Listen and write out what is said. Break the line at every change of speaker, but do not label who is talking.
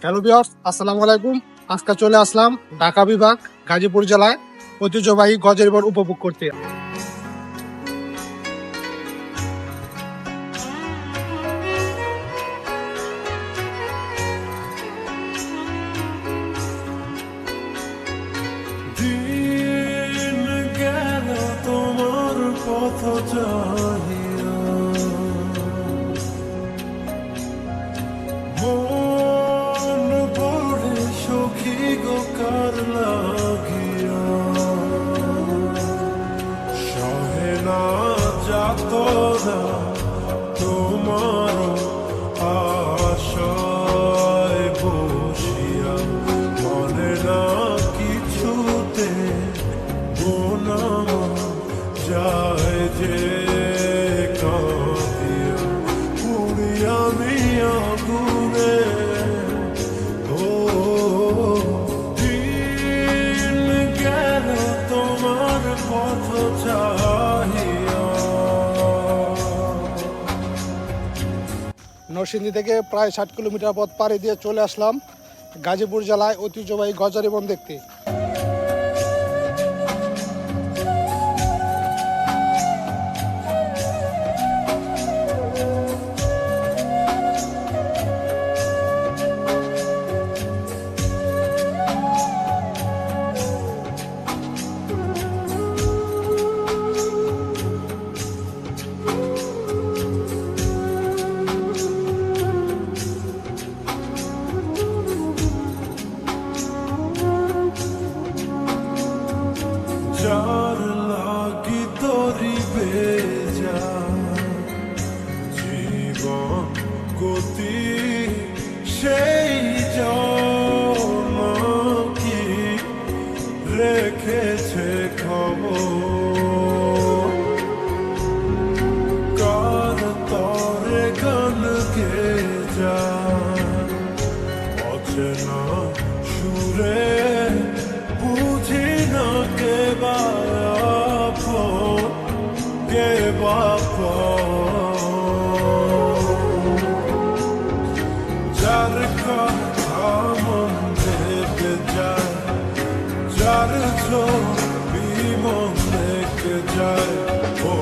Hello viewers, আসসালামু আলাইকুম। আজকে চলে আসলাম ঢাকা বিভাগ গাজীপুর জেলায় ঐতিহ্যবাহী গজের বন উপভোগ করতে।
দিন গেল তোমার পথ চাহিয়া, মন পড়ে সখী গো কার লাগিয়া, সহে না যাত না তোমার আশায় বসিয়া, মনে না কিছুতে বোনামা যায় যে কাঁদিয়া, পুড়িয়া মিয়া গুনে ও দিন গেল তোমার পথ চাহিয়া।
নরসিংদী থেকে প্রায় 60 কিলোমিটার পথ পাড়ি দিয়ে চলে আসলাম গাজীপুর জেলায় ঐতিহ্যবাহী গজারি বন দেখতে।
যার লাগি তরি বেজা জীবন গতি, সেই জন কি রেখেছে খবর, কার তরে গান গে যা অচেনা সুরে, বুঝি না কে বাপন কে যার কথা মন দেখে যায়, যার ছবি মন দেখে যায়, ও